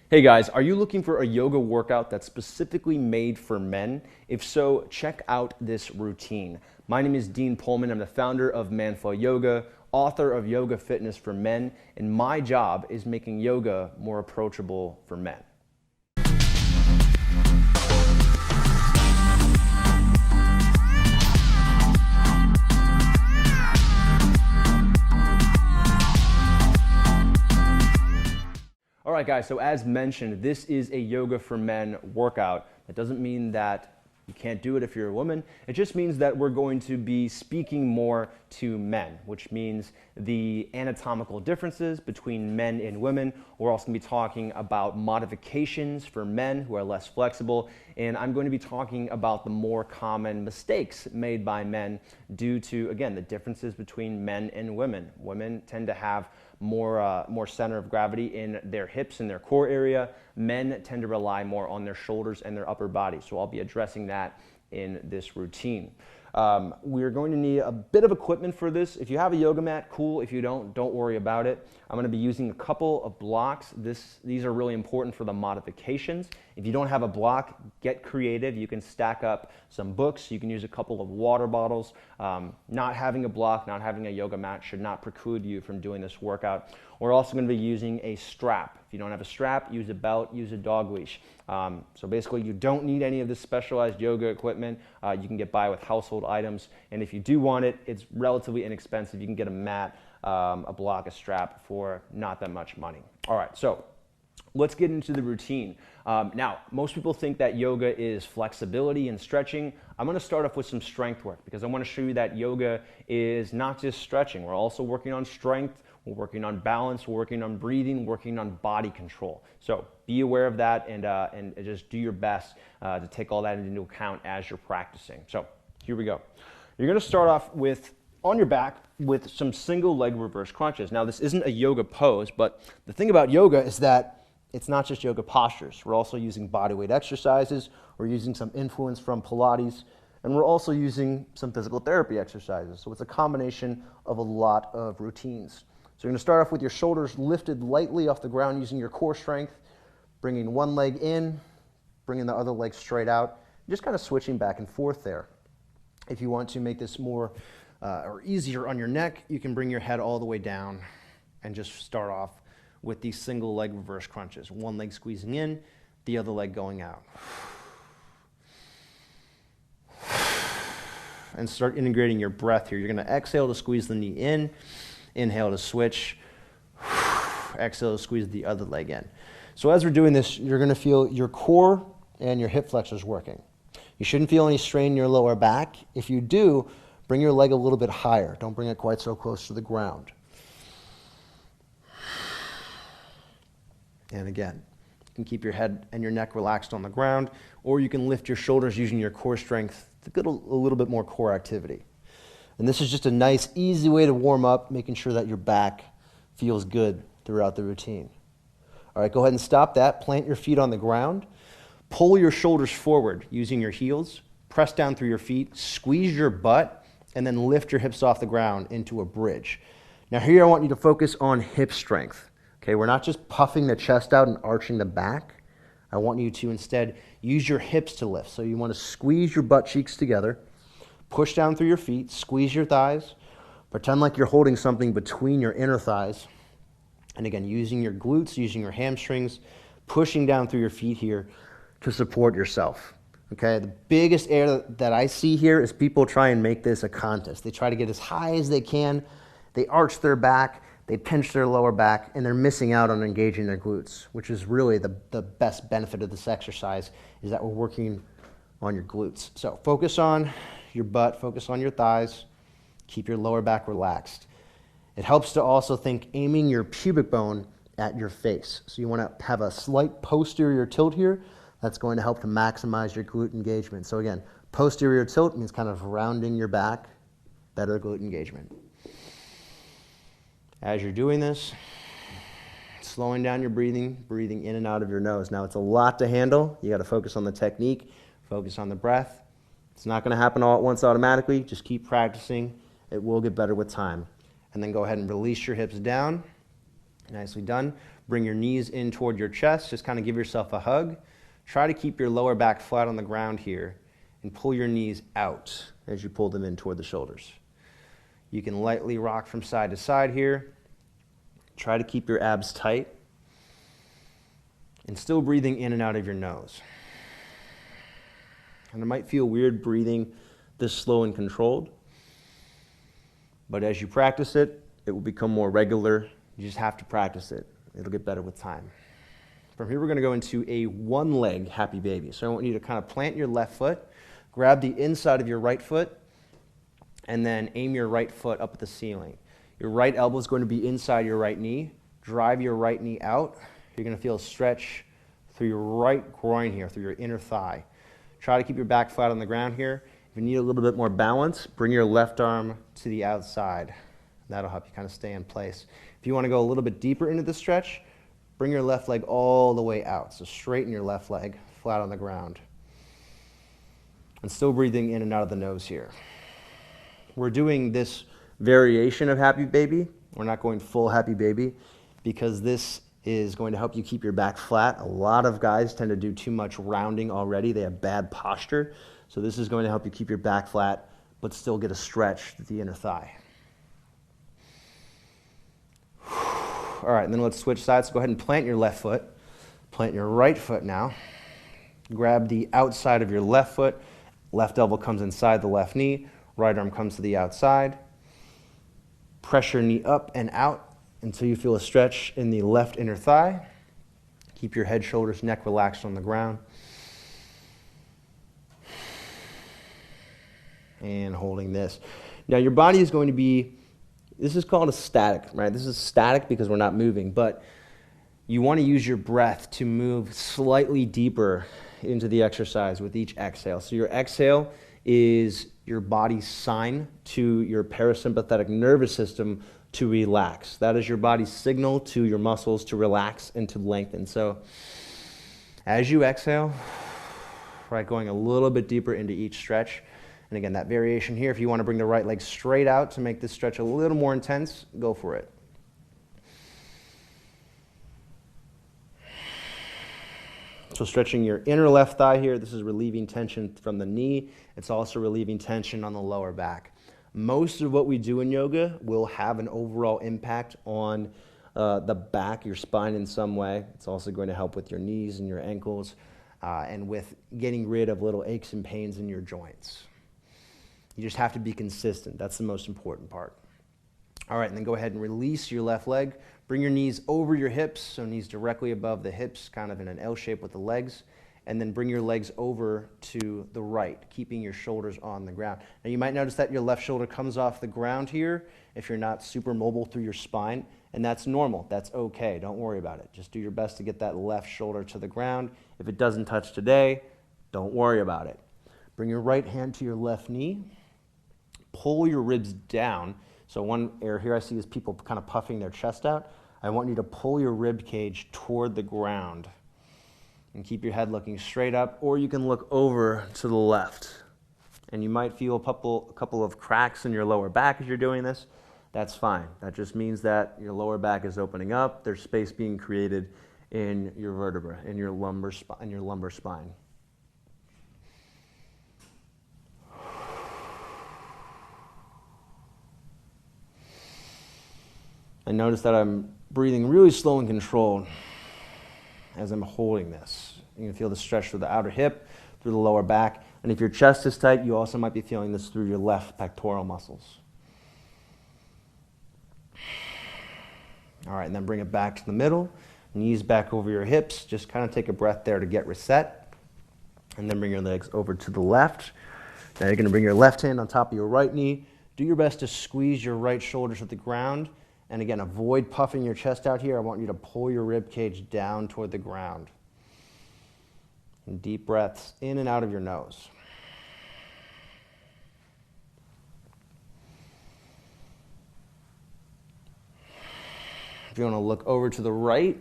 Hey guys, are you looking for a yoga workout that's specifically made for men? If so, check out this routine. My name is Dean Pullman. I'm the founder of Manful Yoga, author of Yoga Fitness for Men, and my job is making yoga more approachable for men. All right, guys, so as mentioned, this is a Yoga for Men workout. That doesn't mean that you can't do it if you're a woman. It just means that we're going to be speaking more to men, which means the anatomical differences between men and women. We're also going to be talking about modifications for men who are less flexible, and I'm going to be talking about the more common mistakes made by men due to, again, the differences between men and women. Women tend to have more center of gravity in their hips and their core area. Men tend to rely more on their shoulders and their upper body. So I'll be addressing that in this routine. We're going to need a bit of equipment for this. If you have a yoga mat, cool. If you don't worry about it. I'm going to be using a couple of blocks. These are really important for the modifications. If you don't have a block, get creative. You can stack up some books. You can use a couple of water bottles. Not having a block, not having a yoga mat should not preclude you from doing this workout. We're also going to be using a strap. If you don't have a strap, use a belt, use a dog leash. So basically, you don't need any of this specialized yoga equipment. You can get by with household items. And if you do want it, it's relatively inexpensive. You can get a mat, a block, a strap for not that much money. All right, so let's get into the routine. Now, most people think that yoga is flexibility and stretching. I'm going to start off with some strength work because I want to show you that yoga is not just stretching. We're also working on strength. We're working on balance, we're working on breathing, working on body control. So be aware of that and just do your best to take all that into account as you're practicing. So here we go. You're going to start off with on your back with some single leg reverse crunches. Now this isn't a yoga pose, but the thing about yoga is that it's not just yoga postures. We're also using bodyweight exercises. We're using some influence from Pilates, and we're also using some physical therapy exercises. So it's a combination of a lot of routines. So you're going to start off with your shoulders lifted lightly off the ground using your core strength, bringing one leg in, bringing the other leg straight out, just kind of switching back and forth there. If you want to make this more or easier on your neck, you can bring your head all the way down and just start off with these single leg reverse crunches. One leg squeezing in, the other leg going out. And start integrating your breath here. You're going to exhale to squeeze the knee in. Inhale to switch, exhale to squeeze the other leg in. So as we're doing this, you're going to feel your core and your hip flexors working. You shouldn't feel any strain in your lower back. If you do, bring your leg a little bit higher. Don't bring it quite so close to the ground. And again, you can keep your head and your neck relaxed on the ground, or you can lift your shoulders using your core strength to get a little bit more core activity. And this is just a nice, easy way to warm up, making sure that your back feels good throughout the routine. All right, go ahead and stop that. Plant your feet on the ground. Pull your shoulders forward using your heels. Press down through your feet. Squeeze your butt, and then lift your hips off the ground into a bridge. Now here I want you to focus on hip strength. Okay, we're not just puffing the chest out and arching the back. I want you to instead use your hips to lift. So you want to squeeze your butt cheeks together. Push down through your feet, squeeze your thighs, pretend like you're holding something between your inner thighs. And again, using your glutes, using your hamstrings, pushing down through your feet here to support yourself. Okay, the biggest error that I see here is people try and make this a contest. They try to get as high as they can, they arch their back, they pinch their lower back, and they're missing out on engaging their glutes, which is really the best benefit of this exercise, is that we're working on your glutes. So focus on your butt, focus on your thighs, keep your lower back relaxed. It helps to also think aiming your pubic bone at your face. So you want to have a slight posterior tilt here. That's going to help to maximize your glute engagement. So again, posterior tilt means kind of rounding your back, better glute engagement. As you're doing this, slowing down your breathing, breathing in and out of your nose. Now it's a lot to handle. You got to focus on the technique, focus on the breath. It's not going to happen all at once automatically. Just keep practicing. It will get better with time. And then go ahead and release your hips down. Nicely done. Bring your knees in toward your chest. Just kind of give yourself a hug. Try to keep your lower back flat on the ground here and pull your knees out as you pull them in toward the shoulders. You can lightly rock from side to side here. Try to keep your abs tight and still breathing in and out of your nose. And it might feel weird breathing this slow and controlled, but as you practice it, it will become more regular. You just have to practice it. It'll get better with time. From here, we're going to go into a one-leg happy baby. So I want you to kind of plant your left foot, grab the inside of your right foot, and then aim your right foot up at the ceiling. Your right elbow is going to be inside your right knee. Drive your right knee out. You're going to feel a stretch through your right groin here, through your inner thigh. Try to keep your back flat on the ground here. If you need a little bit more balance, bring your left arm to the outside. That'll help you kind of stay in place. If you want to go a little bit deeper into the stretch, bring your left leg all the way out. So straighten your left leg, flat on the ground. And still breathing in and out of the nose here. We're doing this variation of happy baby. We're not going full happy baby because this is going to help you keep your back flat. A lot of guys tend to do too much rounding already. They have bad posture. So this is going to help you keep your back flat, but still get a stretch to the inner thigh. All right, and then let's switch sides. Go ahead and plant your left foot. Plant your right foot now. Grab the outside of your left foot. Left elbow comes inside the left knee. Right arm comes to the outside. Press your knee up and out until you feel a stretch in the left inner thigh. Keep your head, shoulders, neck relaxed on the ground. And holding this. Now your body is going to be, this is called a static, right? This is static because we're not moving, but you want to use your breath to move slightly deeper into the exercise with each exhale. So your exhale is your body's sign to your parasympathetic nervous system to relax. That is your body's signal to your muscles to relax and to lengthen. So as you exhale, right, going a little bit deeper into each stretch. And again, that variation here, if you want to bring the right leg straight out to make this stretch a little more intense, go for it. So stretching your inner left thigh here, this is relieving tension from the knee. It's also relieving tension on the lower back. Most of what we do in yoga will have an overall impact on the back, your spine in some way. It's also going to help with your knees and your ankles and with getting rid of little aches and pains in your joints. You just have to be consistent. That's the most important part. All right, and then go ahead and release your left leg. Bring your knees over your hips, so knees directly above the hips, kind of in an L shape with the legs. And then bring your legs over to the right, keeping your shoulders on the ground. Now you might notice that your left shoulder comes off the ground here if you're not super mobile through your spine, and that's normal. That's okay. Don't worry about it. Just do your best to get that left shoulder to the ground. If it doesn't touch today, don't worry about it. Bring your right hand to your left knee. Pull your ribs down. So one area here I see is people kind of puffing their chest out. I want you to pull your rib cage toward the ground and keep your head looking straight up, or you can look over to the left. And you might feel a couple of cracks in your lower back as you're doing this. That's fine. That just means that your lower back is opening up. There's space being created in your vertebra, in your lumbar spine. And notice that I'm breathing really slow and controlled as I'm holding this. You can feel the stretch through the outer hip, through the lower back. And if your chest is tight, you also might be feeling this through your left pectoral muscles. All right, and then bring it back to the middle. Knees back over your hips. Just kind of take a breath there to get reset. And then bring your legs over to the left. Now you're going to bring your left hand on top of your right knee. Do your best to squeeze your right shoulder to the ground. And again, avoid puffing your chest out here. I want you to pull your rib cage down toward the ground. And deep breaths in and out of your nose. If you want to look over to the right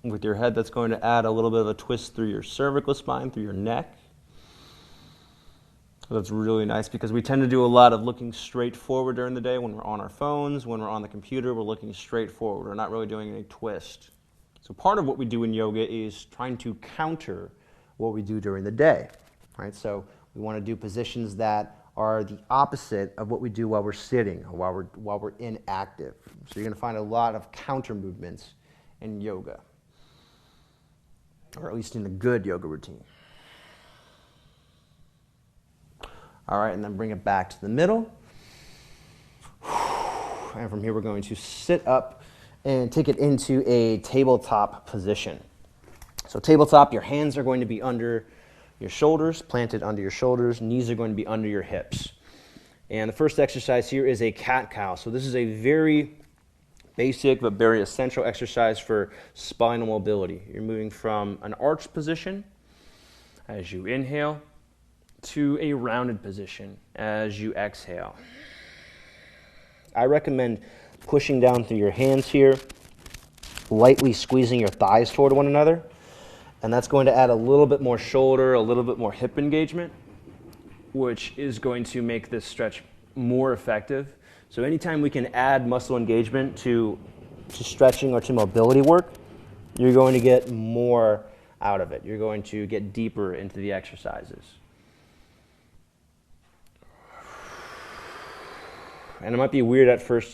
with your head, that's going to add a little bit of a twist through your cervical spine, through your neck. That's really nice because we tend to do a lot of looking straight forward during the day when we're on our phones, when we're on the computer, we're looking straight forward. We're not really doing any twist. So part of what we do in yoga is trying to counter what we do during the day, right? So we want to do positions that are the opposite of what we do while we're sitting or while we're inactive. So you're going to find a lot of counter movements in yoga, or at least in a good yoga routine. All right, and then bring it back to the middle. And from here, we're going to sit up and take it into a tabletop position. So tabletop, your hands are going to be under your shoulders, planted under your shoulders. Knees are going to be under your hips. And the first exercise here is a cat-cow. So this is a very basic but very essential exercise for spinal mobility. You're moving from an arched position as you inhale to a rounded position as you exhale. I recommend pushing down through your hands here, lightly squeezing your thighs toward one another, and that's going to add a little bit more shoulder, a little bit more hip engagement, which is going to make this stretch more effective. So anytime we can add muscle engagement to stretching or to mobility work, you're going to get more out of it. You're going to get deeper into the exercises. And it might be weird at first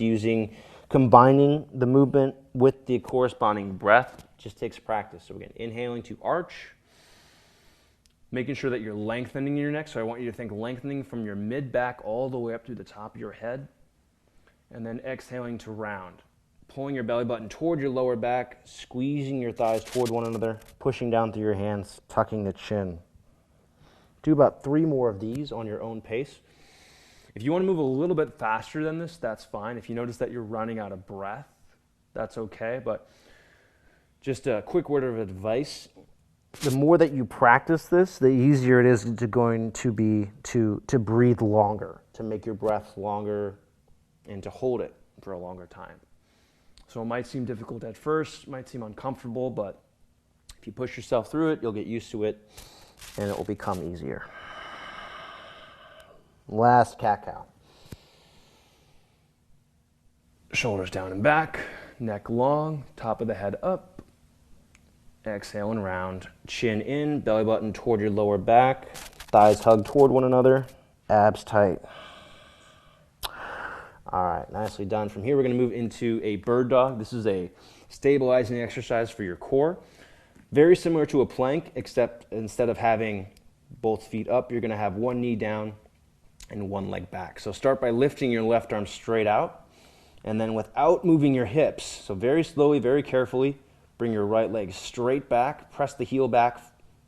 combining the movement with the corresponding breath. It just takes practice. So again, inhaling to arch, making sure that you're lengthening your neck. So I want you to think lengthening from your mid-back all the way up to the top of your head. And then exhaling to round. Pulling your belly button toward your lower back, squeezing your thighs toward one another, pushing down through your hands, tucking the chin. Do about 3 more of these on your own pace. If you want to move a little bit faster than this, that's fine. If you notice that you're running out of breath, that's okay. But just a quick word of advice. The more that you practice this, the easier it is to breathe longer, to make your breath longer and to hold it for a longer time. So it might seem difficult at first, might seem uncomfortable, but if you push yourself through it, you'll get used to it and it will become easier. Last cat-cow. Shoulders down and back, neck long, top of the head up. Exhale and round. Chin in, belly button toward your lower back. Thighs hug toward one another. Abs tight. All right, nicely done. From here, we're going to move into a bird dog. This is a stabilizing exercise for your core. Very similar to a plank, except instead of having both feet up, you're going to have one knee down and one leg back. So start by lifting your left arm straight out, and then without moving your hips, so very slowly, very carefully, bring your right leg straight back, press the heel back,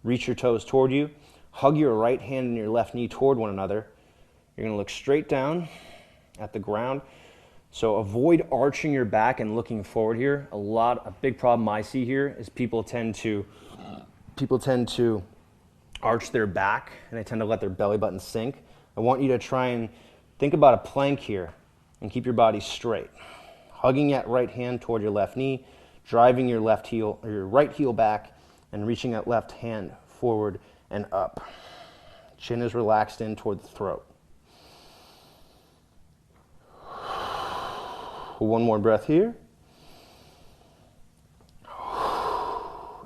reach your toes toward you, hug your right hand and your left knee toward one another. You're going to look straight down at the ground. So avoid arching your back and looking forward here. A big problem I see here is people tend to arch their back and they tend to let their belly button sink. I want you to try and think about a plank here and keep your body straight. Hugging that right hand toward your left knee, driving your left heel or your right heel back and reaching that left hand forward and up. Chin is relaxed in toward the throat. One more breath here.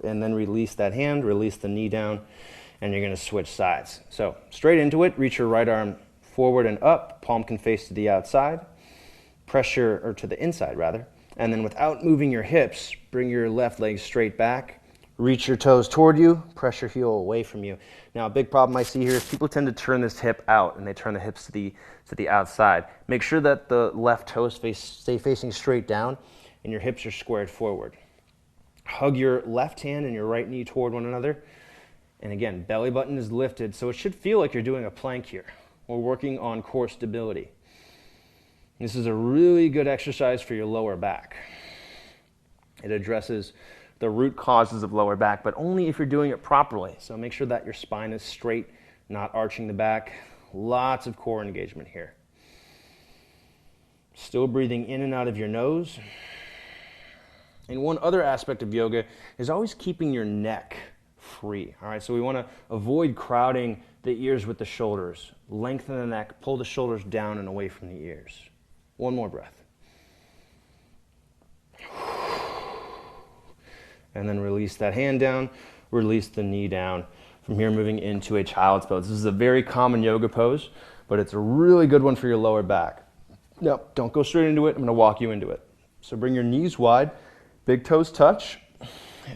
And then release that hand, release the knee down, and you're going to switch sides. So straight into it, reach your right arm forward and up, palm can face to the outside, or to the inside rather, and then without moving your hips, bring your left leg straight back, reach your toes toward you, press your heel away from you. Now a big problem I see here is people tend to turn this hip out and they turn the hips to the outside. Make sure that the left toes stay facing straight down and your hips are squared forward. Hug your left hand and your right knee toward one another. And again, belly button is lifted, so it should feel like you're doing a plank here. We're working on core stability. This is a really good exercise for your lower back. It addresses the root causes of lower back, but only if you're doing it properly. So make sure that your spine is straight, not arching the back. Lots of core engagement here. Still breathing in and out of your nose. And one other aspect of yoga is always keeping your neck free. All right, so we want to avoid crowding the ears with the shoulders. Lengthen the neck, pull the shoulders down and away from the ears. One more breath. and then release that hand down, release the knee down. From here, moving into a child's pose. This is a very common yoga pose, but it's a really good one for your lower back. Now, don't go straight into it. I'm going to walk you into it. So bring your knees wide, big toes touch,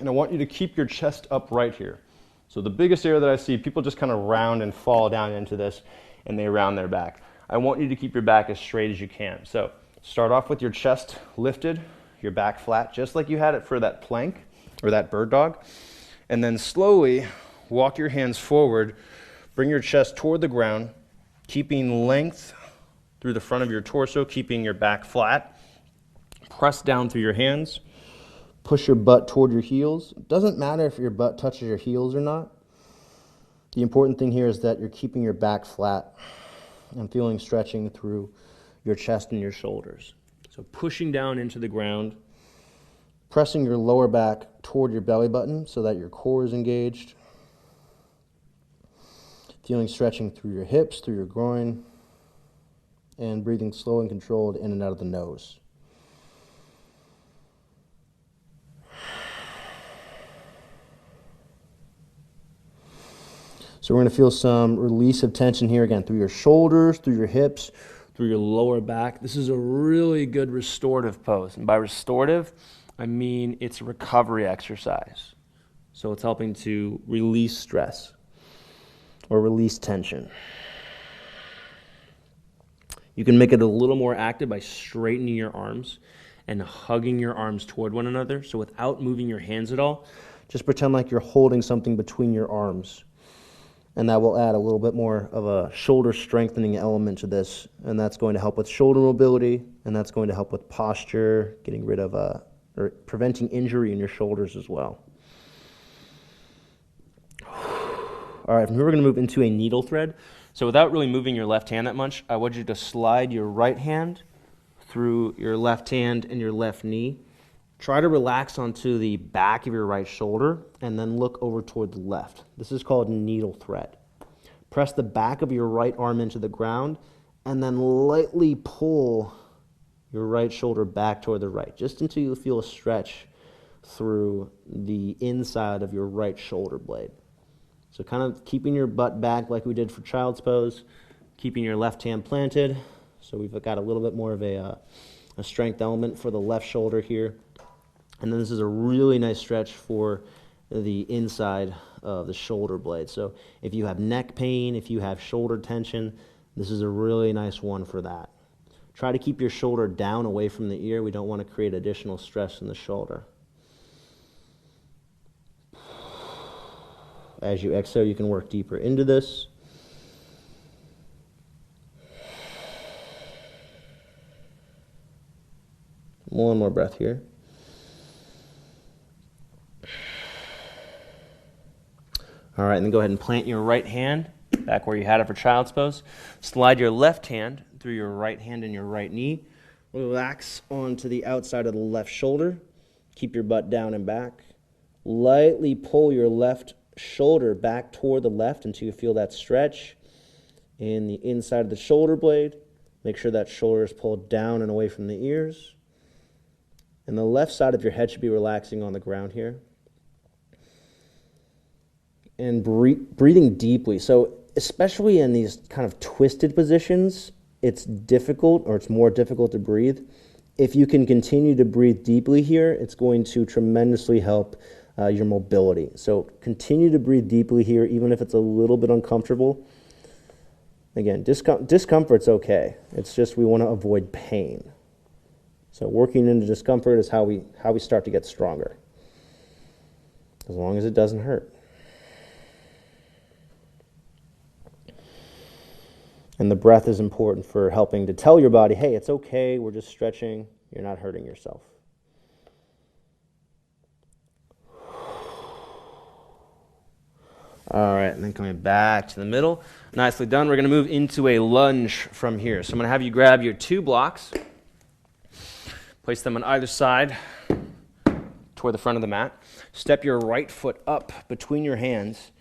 and I want you to keep your chest up right here. So the biggest area that I see, people just kind of round and fall down into this, and they round their back. I want you to keep your back as straight as you can. So start off with your chest lifted, your back flat, just like you had it for that plank or that bird dog. And then slowly walk your hands forward, bring your chest toward the ground, keeping length through the front of your torso, keeping your back flat. Press down through your hands. Push your butt toward your heels. It doesn't matter if your butt touches your heels or not. The important thing here is that you're keeping your back flat and feeling stretching through your chest and your shoulders. So pushing down into the ground, pressing your lower back toward your belly button so that your core is engaged. Feeling stretching through your hips, through your groin, and breathing slow and controlled in and out of the nose. So we're going to feel some release of tension here again through your shoulders, through your hips, through your lower back. This is a really good restorative pose. And by restorative, I mean it's a recovery exercise. So it's helping to release stress or release tension. You can make it a little more active by straightening your arms and hugging your arms toward one another. So without moving your hands at all, just pretend like you're holding something between your arms. And that will add a little bit more of a shoulder strengthening element to this. And that's going to help with shoulder mobility, and that's going to help with posture, getting rid of or preventing injury in your shoulders as well. All right, from here we're going to move into a needle thread. So without really moving your left hand that much, I want you to slide your right hand through your left hand and your left knee. Try to relax onto the back of your right shoulder and then look over toward the left. This is called needle thread. Press the back of your right arm into the ground and then lightly pull your right shoulder back toward the right, just until you feel a stretch through the inside of your right shoulder blade. So kind of keeping your butt back like we did for child's pose, keeping your left hand planted. So we've got a little bit more of a strength element for the left shoulder here. And then this is a really nice stretch for the inside of the shoulder blade. So if you have neck pain, if you have shoulder tension, this is a really nice one for that. Try to keep your shoulder down away from the ear. We don't want to create additional stress in the shoulder. As you exhale, you can work deeper into this. One more breath here. All right, and then go ahead and plant your right hand back where you had it for child's pose. Slide your left hand through your right hand and your right knee. Relax onto the outside of the left shoulder. Keep your butt down and back. Lightly pull your left shoulder back toward the left until you feel that stretch in the inside of the shoulder blade. Make sure that shoulder is pulled down and away from the ears. And the left side of your head should be relaxing on the ground here. And breathing deeply. So especially in these kind of twisted positions, it's difficult, or it's more difficult to breathe. If you can continue to breathe deeply here, it's going to tremendously help your mobility. So continue to breathe deeply here, even if it's a little bit uncomfortable. Again, discomfort's okay. It's just we want to avoid pain. So working into discomfort is how we start to get stronger, as long as it doesn't hurt. And the breath is important for helping to tell your body, hey, it's okay, we're just stretching, you're not hurting yourself. All right, and then coming back to the middle. Nicely done. We're going to move into a lunge from here. So I'm going to have you grab your 2 blocks, place them on either side toward the front of the mat. Step your right foot up between your hands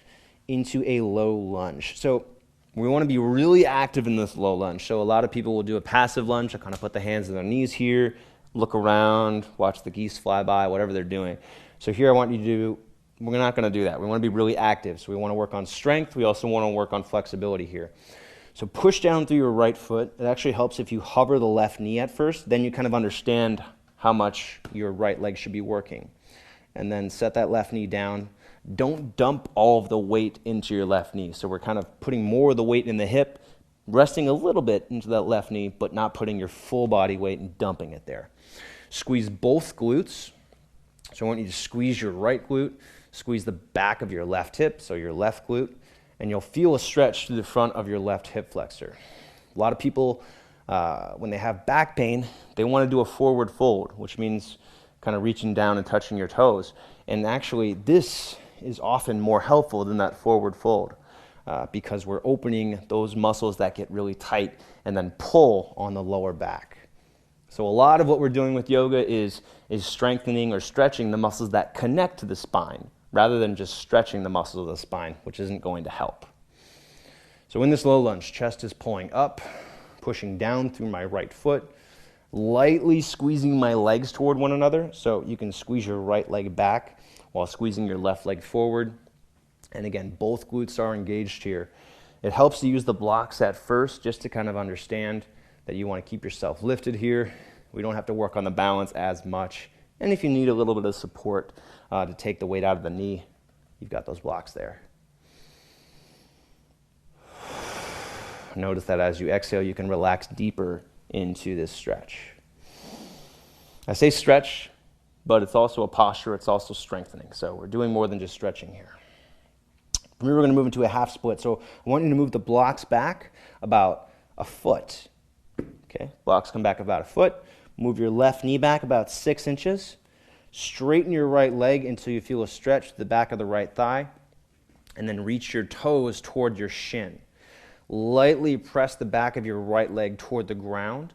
into a low lunge. So we want to be really active in this low lunge. So a lot of people will do a passive lunge. They'll kind of put the hands on their knees here, look around, watch the geese fly by, whatever they're doing. So here I want you to do, we're not going to do that. We want to be really active. So we want to work on strength. We also want to work on flexibility here. So push down through your right foot. It actually helps if you hover the left knee at first. Then you kind of understand how much your right leg should be working. And then set that left knee down. Don't dump all of the weight into your left knee. So we're kind of putting more of the weight in the hip, resting a little bit into that left knee, but not putting your full body weight and dumping it there. Squeeze both glutes. So I want you to squeeze your right glute, squeeze the back of your left hip, so your left glute, and you'll feel a stretch through the front of your left hip flexor. A lot of people, when they have back pain, they want to do a forward fold, which means kind of reaching down and touching your toes. And actually, this is often more helpful than that forward fold because we're opening those muscles that get really tight and then pull on the lower back. So a lot of what we're doing with yoga is strengthening or stretching the muscles that connect to the spine, rather than just stretching the muscles of the spine, which isn't going to help. So in this low lunge, chest is pulling up, pushing down through my right foot, lightly squeezing my legs toward one another. So you can squeeze your right leg back while squeezing your left leg forward. And again, both glutes are engaged here. It helps to use the blocks at first just to kind of understand that you want to keep yourself lifted here. We don't have to work on the balance as much. And if you need a little bit of support to take the weight out of the knee, you've got those blocks there. Notice that as you exhale, you can relax deeper into this stretch. I say stretch, but it's also a posture, it's also strengthening. So we're doing more than just stretching here. We're going to move into a half split. So I want you to move the blocks back about a foot. Okay, blocks come back about a foot. Move your left knee back about 6 inches. Straighten your right leg until you feel a stretch to the back of the right thigh. And then reach your toes toward your shin. Lightly press the back of your right leg toward the ground.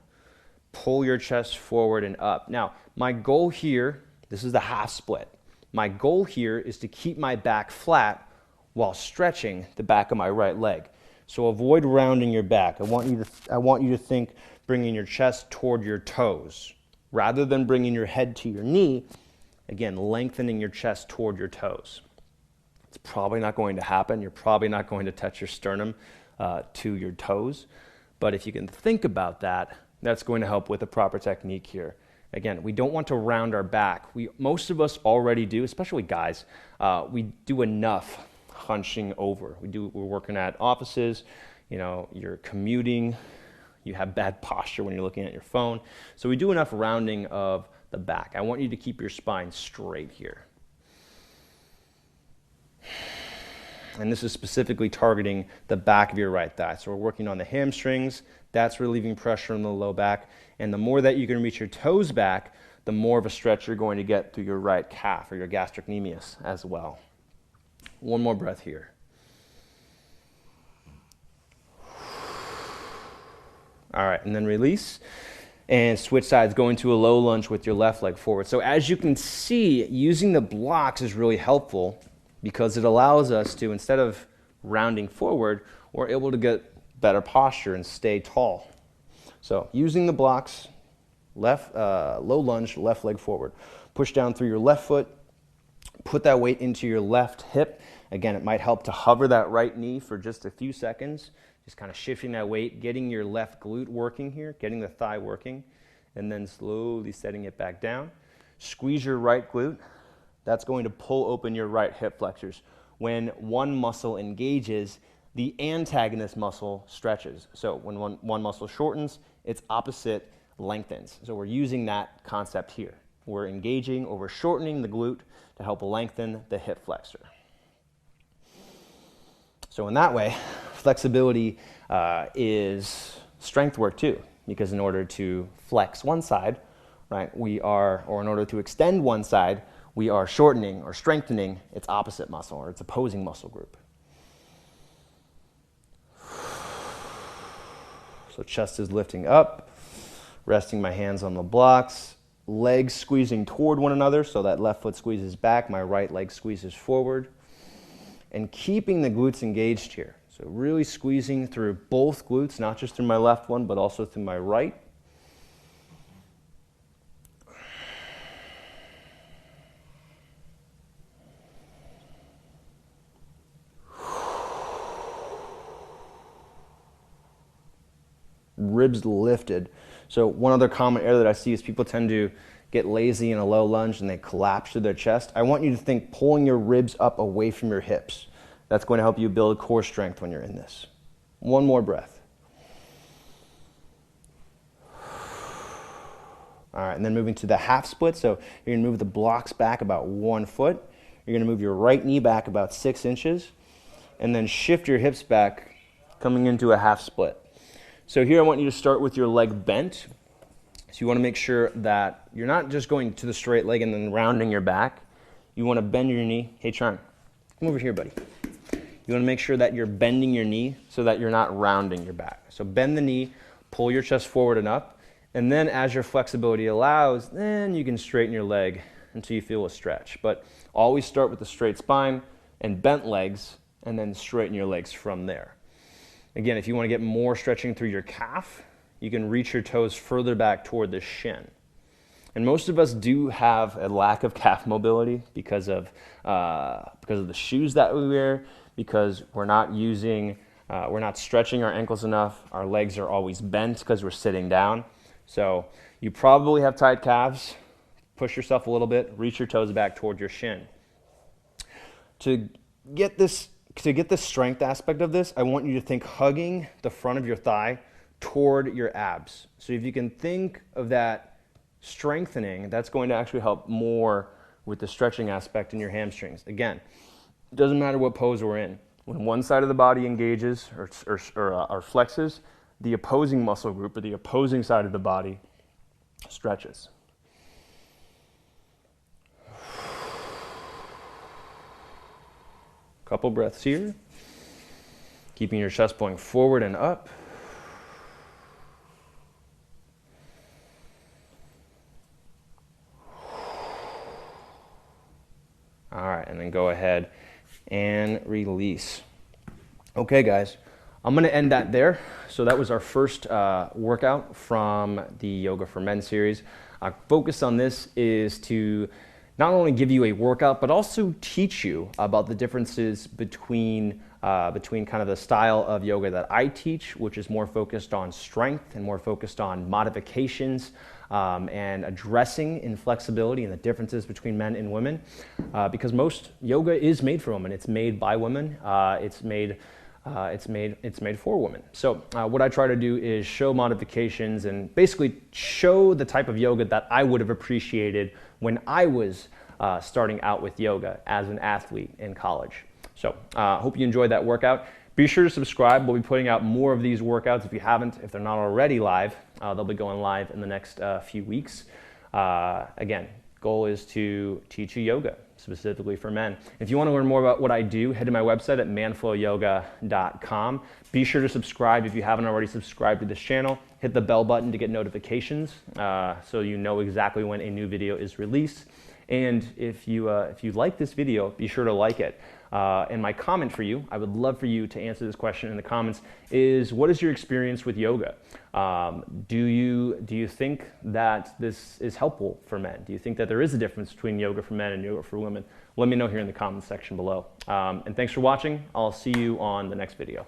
Pull your chest forward and up. Now, my goal here, this is the half split. My goal here is to keep my back flat while stretching the back of my right leg. So avoid rounding your back. I want you to think bringing your chest toward your toes. Rather than bringing your head to your knee, again, lengthening your chest toward your toes. It's probably not going to happen. You're probably not going to touch your sternum to your toes. But if you can think about that, that's going to help with the proper technique here. Again, we don't want to round our back. Most of us already do, especially guys. We do enough hunching over. We're working at offices, you're commuting, you have bad posture when you're looking at your phone. So we do enough rounding of the back. I want you to keep your spine straight here. And this is specifically targeting the back of your right thigh. So we're working on the hamstrings. That's relieving pressure on the low back. And the more that you can reach your toes back, the more of a stretch you're going to get through your right calf or your gastrocnemius as well. One more breath here. All right, and then release. And switch sides, going to a low lunge with your left leg forward. So as you can see, using the blocks is really helpful because it allows us to, instead of rounding forward, we're able to get better posture and stay tall. So using the blocks, low lunge, left leg forward. Push down through your left foot. Put that weight into your left hip. Again, it might help to hover that right knee for just a few seconds. Just kind of shifting that weight, getting your left glute working here, getting the thigh working, and then slowly setting it back down. Squeeze your right glute. That's going to pull open your right hip flexors. When one muscle engages, the antagonist muscle stretches. So when one muscle shortens, its opposite lengthens. So we're using that concept here. We're engaging or we're shortening the glute to help lengthen the hip flexor. So in that way, flexibility is strength work too, because in order to flex one side, right, in order to extend one side, we are shortening or strengthening its opposite muscle or its opposing muscle group. So chest is lifting up, resting my hands on the blocks, legs squeezing toward one another so that left foot squeezes back, my right leg squeezes forward, and keeping the glutes engaged here. So really squeezing through both glutes, not just through my left one, but also through my right. ribs lifted. So one other common error that I see is people tend to get lazy in a low lunge and they collapse through their chest. I want you to think pulling your ribs up away from your hips. That's going to help you build core strength when you're in this. One more breath. All right, and then moving to the half split. So you're gonna move the blocks back about 1 foot. You're gonna move your right knee back about 6 inches, and then shift your hips back, coming into a half split. So here I want you to start with your leg bent. So you wanna make sure that you're not just going to the straight leg and then rounding your back. You wanna bend your knee. Hey, Charm, come over here, buddy. You wanna make sure that you're bending your knee so that you're not rounding your back. So bend the knee, pull your chest forward and up, and then as your flexibility allows, then you can straighten your leg until you feel a stretch. But always start with the straight spine and bent legs, and then straighten your legs from there. Again, if you want to get more stretching through your calf, you can reach your toes further back toward the shin. And most of us do have a lack of calf mobility because of the shoes that we wear, because we're not stretching our ankles enough. Our legs are always bent because we're sitting down. So you probably have tight calves. Push yourself a little bit, reach your toes back toward your shin. To get the strength aspect of this, I want you to think hugging the front of your thigh toward your abs. So if you can think of that strengthening, that's going to actually help more with the stretching aspect in your hamstrings. Again, it doesn't matter what pose we're in. When one side of the body engages or flexes, the opposing muscle group or the opposing side of the body stretches. Couple breaths here. Keeping your chest going forward and up. All right, and then go ahead and release. Okay, guys. I'm going to end that there. So that was our first workout from the Yoga for Men series. Our focus on this is to not only give you a workout, but also teach you about the differences between kind of the style of yoga that I teach, which is more focused on strength and more focused on modifications and addressing inflexibility and the differences between men and women. Because most yoga is made for women. It's made by women. It's made for women. So what I try to do is show modifications and basically show the type of yoga that I would have appreciated when I was starting out with yoga as an athlete in college. So hope you enjoyed that workout. Be sure to subscribe. We'll be putting out more of these workouts if they're not already live. They'll be going live in the next few weeks. Again, goal is to teach you yoga, specifically for men. If you want to learn more about what I do, head to my website at manflowyoga.com. Be sure to subscribe if you haven't already subscribed to this channel. Hit the bell button to get notifications so you know exactly when a new video is released. And if you like this video, be sure to like it. And my comment for you, I would love for you to answer this question in the comments, is what is your experience with yoga? Do you think that this is helpful for men? Do you think that there is a difference between yoga for men and yoga for women? Let me know here in the comments section below. And thanks for watching. I'll see you on the next video.